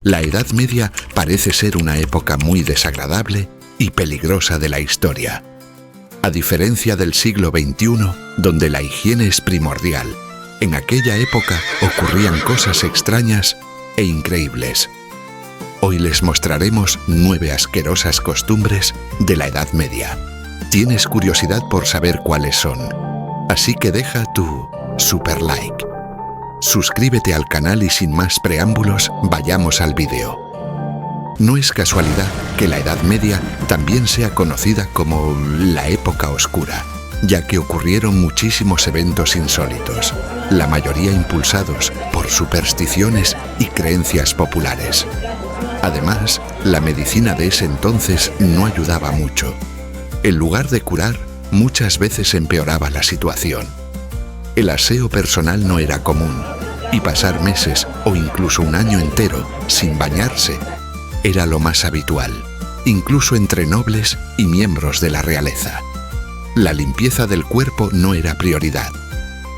La Edad Media parece ser una época muy desagradable y peligrosa de la historia. A diferencia del siglo XXI, donde la higiene es primordial, en aquella época ocurrían cosas extrañas e increíbles. Hoy les mostraremos 9 asquerosas costumbres de la Edad Media. ¿Tienes curiosidad por saber cuáles son? Así que deja tu super like. Suscríbete al canal y sin más preámbulos, vayamos al vídeo. No es casualidad que la Edad Media también sea conocida como la época oscura, ya que ocurrieron muchísimos eventos insólitos, la mayoría impulsados por supersticiones y creencias populares. Además, la medicina de ese entonces no ayudaba mucho. En lugar de curar, muchas veces empeoraba la situación. El aseo personal no era común, y pasar meses o incluso un año entero sin bañarse era lo más habitual, incluso entre nobles y miembros de la realeza. La limpieza del cuerpo no era prioridad,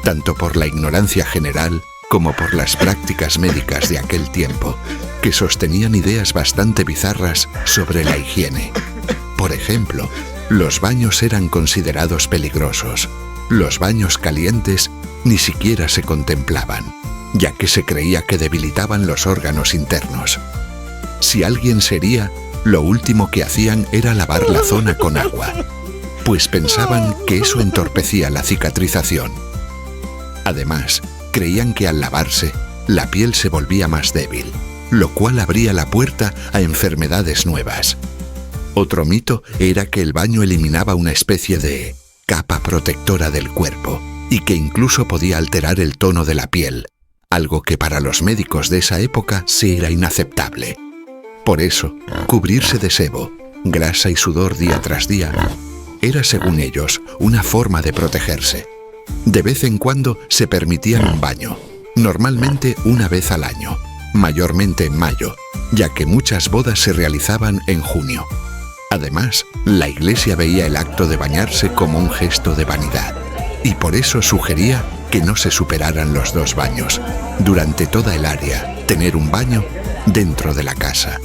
tanto por la ignorancia general como por las prácticas médicas de aquel tiempo, que sostenían ideas bastante bizarras sobre la higiene. Por ejemplo, los baños eran considerados peligrosos. Los baños calientes ni siquiera se contemplaban, ya que se creía que debilitaban los órganos internos. Si alguien se hería, lo último que hacían era lavar la zona con agua, pues pensaban que eso entorpecía la cicatrización. Además, creían que al lavarse, la piel se volvía más débil, lo cual abría la puerta a enfermedades nuevas. Otro mito era que el baño eliminaba una especie de capa protectora del cuerpo y que incluso podía alterar el tono de la piel, algo que para los médicos de esa época sí era inaceptable. Por eso, cubrirse de sebo, grasa y sudor día tras día era, según ellos, una forma de protegerse. De vez en cuando se permitían un baño, normalmente una vez al año, mayormente en mayo, ya que muchas bodas se realizaban en junio. Además, la Iglesia veía el acto de bañarse como un gesto de vanidad, y por eso sugería que no se superaran los 2 baños. Durante toda el área, tener un baño dentro de la casa.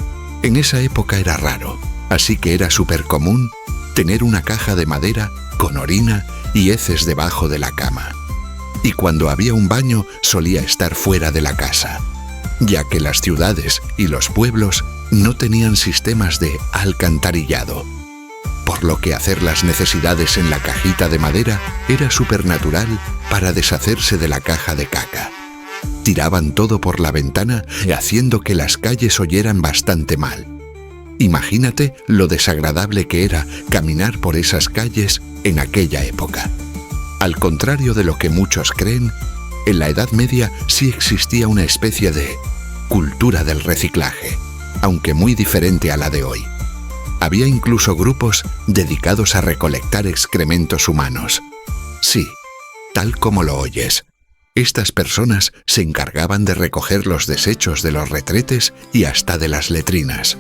En esa época era raro, así que era súper común tener una caja de madera con orina y heces debajo de la cama. Y cuando había un baño, solía estar fuera de la casa, ya que las ciudades y los pueblos no tenían sistemas de alcantarillado, por lo que hacer las necesidades en la cajita de madera era supernatural para deshacerse de la caja de caca. Tiraban todo por la ventana, haciendo que las calles oyeran bastante mal. Imagínate lo desagradable que era caminar por esas calles en aquella época. Al contrario de lo que muchos creen, en la Edad Media sí existía una especie de cultura del reciclaje, aunque muy diferente a la de hoy. Había incluso grupos dedicados a recolectar excrementos humanos. Sí, tal como lo oyes. Estas personas se encargaban de recoger los desechos de los retretes y hasta de las letrinas.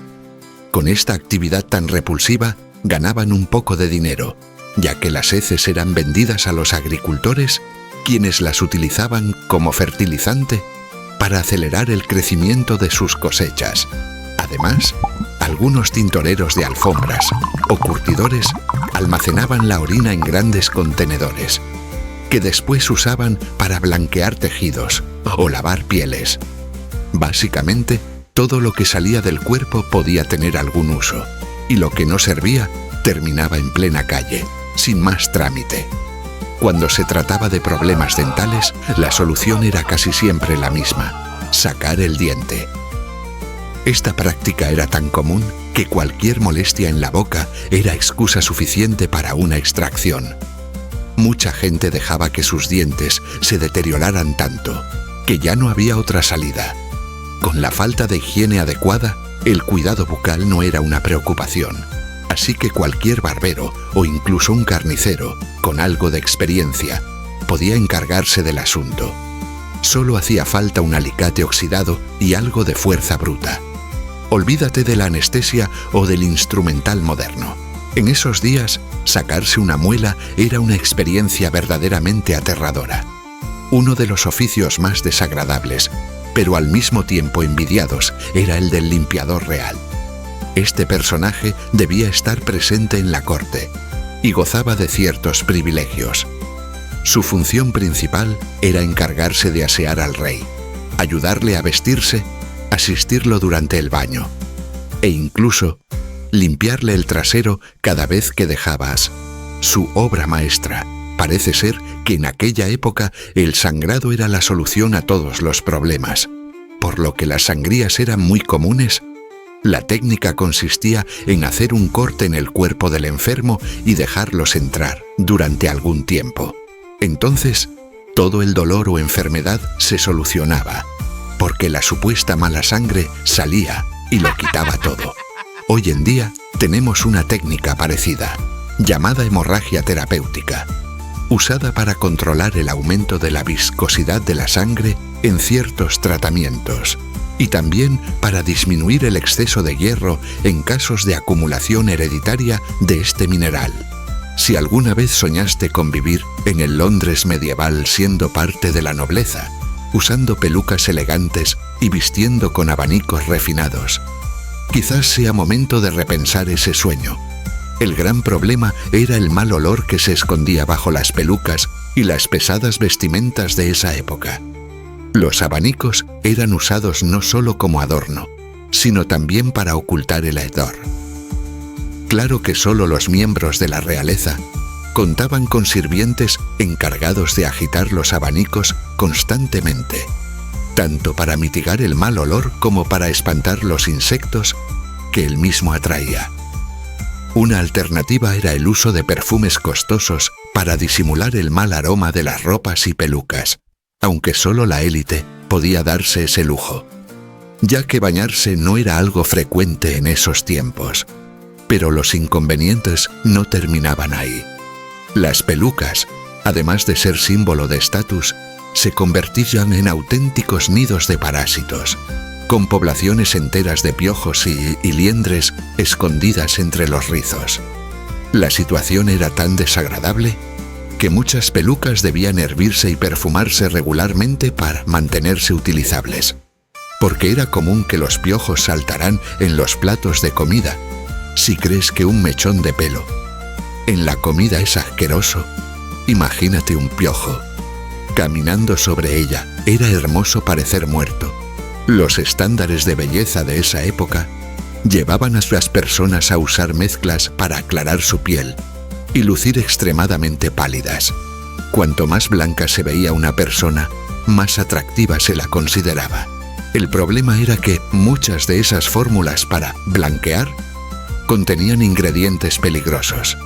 Con esta actividad tan repulsiva, ganaban un poco de dinero, ya que las heces eran vendidas a los agricultores, quienes las utilizaban como fertilizante para acelerar el crecimiento de sus cosechas. Además, algunos tintoreros de alfombras o curtidores almacenaban la orina en grandes contenedores, que después usaban para blanquear tejidos o lavar pieles. Básicamente, todo lo que salía del cuerpo podía tener algún uso, y lo que no servía terminaba en plena calle, sin más trámite. Cuando se trataba de problemas dentales, la solución era casi siempre la misma: sacar el diente. Esta práctica era tan común que cualquier molestia en la boca era excusa suficiente para una extracción. Mucha gente dejaba que sus dientes se deterioraran tanto que ya no había otra salida. Con la falta de higiene adecuada, el cuidado bucal no era una preocupación, así que cualquier barbero o incluso un carnicero con algo de experiencia podía encargarse del asunto. Solo hacía falta un alicate oxidado y algo de fuerza bruta. Olvídate de la anestesia o del instrumental moderno. En esos días, sacarse una muela era una experiencia verdaderamente aterradora. Uno de los oficios más desagradables, pero al mismo tiempo envidiados, era el del limpiador real. Este personaje debía estar presente en la corte y gozaba de ciertos privilegios. Su función principal era encargarse de asear al rey, ayudarle a vestirse, asistirlo durante el baño e incluso limpiarle el trasero cada vez que dejabas. Su obra maestra. Parece ser que en aquella época el sangrado era la solución a todos los problemas. Por lo que las sangrías eran muy comunes, la técnica consistía en hacer un corte en el cuerpo del enfermo y dejarlos entrar durante algún tiempo. Entonces, todo el dolor o enfermedad se solucionaba, porque la supuesta mala sangre salía y lo quitaba todo. Hoy en día tenemos una técnica parecida, llamada hemorragia terapéutica, usada para controlar el aumento de la viscosidad de la sangre en ciertos tratamientos y también para disminuir el exceso de hierro en casos de acumulación hereditaria de este mineral. Si alguna vez soñaste con vivir en el Londres medieval siendo parte de la nobleza, usando pelucas elegantes y vistiendo con abanicos refinados, quizás sea momento de repensar ese sueño. El gran problema era el mal olor que se escondía bajo las pelucas y las pesadas vestimentas de esa época. Los abanicos eran usados no solo como adorno, sino también para ocultar el hedor. Claro que solo los miembros de la realeza contaban con sirvientes encargados de agitar los abanicos constantemente, tanto para mitigar el mal olor como para espantar los insectos que él mismo atraía. Una alternativa era el uso de perfumes costosos para disimular el mal aroma de las ropas y pelucas, aunque solo la élite podía darse ese lujo, ya que bañarse no era algo frecuente en esos tiempos. Pero los inconvenientes no terminaban ahí. Las pelucas, además de ser símbolo de estatus, se convertían en auténticos nidos de parásitos, con poblaciones enteras de piojos y liendres escondidas entre los rizos. La situación era tan desagradable que muchas pelucas debían hervirse y perfumarse regularmente para mantenerse utilizables, porque era común que los piojos saltaran en los platos de comida. Si crees que un mechón de pelo en la comida es asqueroso, imagínate un piojo. Caminando sobre ella, era hermoso parecer muerto. Los estándares de belleza de esa época llevaban a las personas a usar mezclas para aclarar su piel y lucir extremadamente pálidas. Cuanto más blanca se veía una persona, más atractiva se la consideraba. El problema era que muchas de esas fórmulas para blanquear contenían ingredientes peligrosos.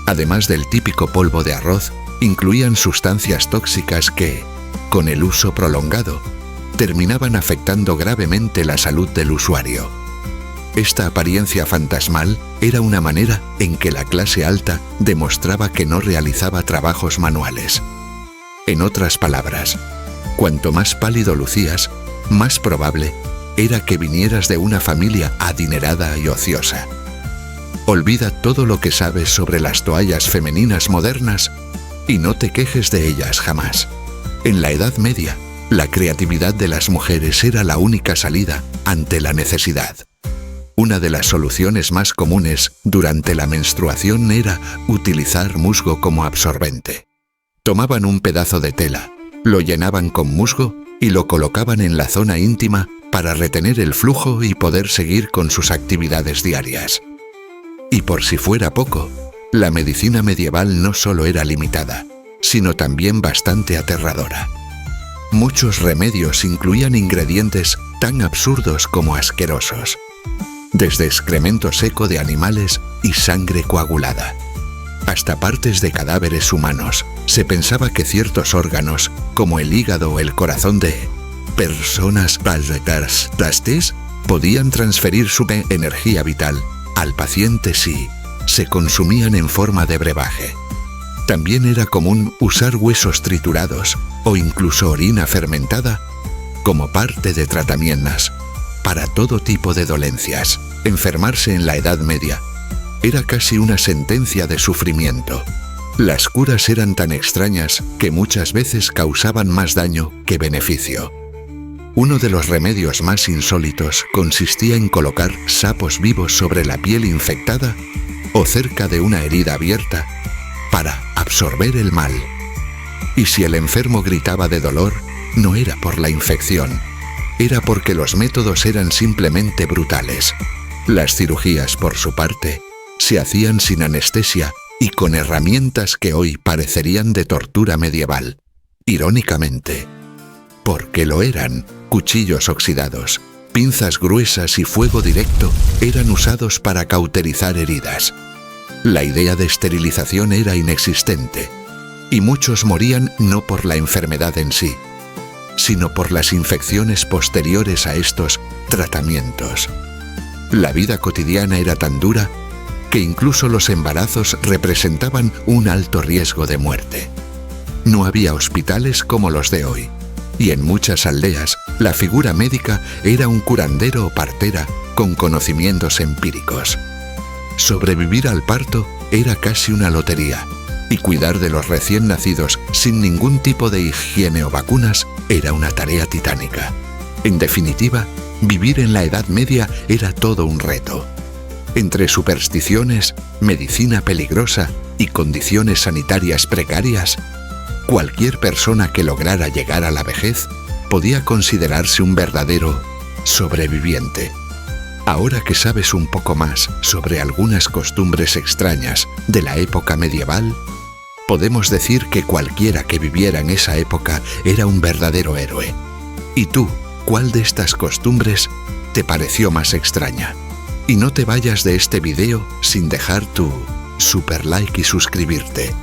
Además del típico polvo de arroz, incluían sustancias tóxicas que, con el uso prolongado, terminaban afectando gravemente la salud del usuario. Esta apariencia fantasmal era una manera en que la clase alta demostraba que no realizaba trabajos manuales. En otras palabras, cuanto más pálido lucías, más probable era que vinieras de una familia adinerada y ociosa. Olvida todo lo que sabes sobre las toallas femeninas modernas y no te quejes de ellas jamás. En la Edad Media, la creatividad de las mujeres era la única salida ante la necesidad. Una de las soluciones más comunes durante la menstruación era utilizar musgo como absorbente. Tomaban un pedazo de tela, lo llenaban con musgo y lo colocaban en la zona íntima para retener el flujo y poder seguir con sus actividades diarias. Y por si fuera poco, la medicina medieval no solo era limitada, sino también bastante aterradora. Muchos remedios incluían ingredientes tan absurdos como asquerosos, desde excremento seco de animales y sangre coagulada, hasta partes de cadáveres humanos. Se pensaba que ciertos órganos, como el hígado o el corazón de personas trastes, podían transferir su energía vital al paciente si se consumían en forma de brebaje. También era común usar huesos triturados o incluso orina fermentada como parte de tratamientos para todo tipo de dolencias. Enfermarse en la Edad Media era casi una sentencia de sufrimiento. Las curas eran tan extrañas que muchas veces causaban más daño que beneficio. Uno de los remedios más insólitos consistía en colocar sapos vivos sobre la piel infectada o cerca de una herida abierta para absorber el mal. Y si el enfermo gritaba de dolor, no era por la infección, era porque los métodos eran simplemente brutales. Las cirugías, por su parte, se hacían sin anestesia y con herramientas que hoy parecerían de tortura medieval. Irónicamente, porque lo eran, cuchillos oxidados, pinzas gruesas y fuego directo eran usados para cauterizar heridas. La idea de esterilización era inexistente, y muchos morían no por la enfermedad en sí, sino por las infecciones posteriores a estos tratamientos. La vida cotidiana era tan dura que incluso los embarazos representaban un alto riesgo de muerte. No había hospitales como los de hoy, y en muchas aldeas la figura médica era un curandero o partera con conocimientos empíricos. Sobrevivir al parto era casi una lotería, y cuidar de los recién nacidos sin ningún tipo de higiene o vacunas era una tarea titánica. En definitiva, vivir en la Edad Media era todo un reto. Entre supersticiones, medicina peligrosa y condiciones sanitarias precarias, cualquier persona que lograra llegar a la vejez podía considerarse un verdadero sobreviviente. Ahora que sabes un poco más sobre algunas costumbres extrañas de la época medieval, podemos decir que cualquiera que viviera en esa época era un verdadero héroe. ¿Y tú, cuál de estas costumbres te pareció más extraña? Y no te vayas de este video sin dejar tu super like y suscribirte.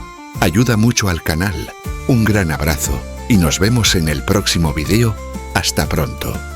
Ayuda mucho al canal. Un gran abrazo y nos vemos en el próximo video. Hasta pronto.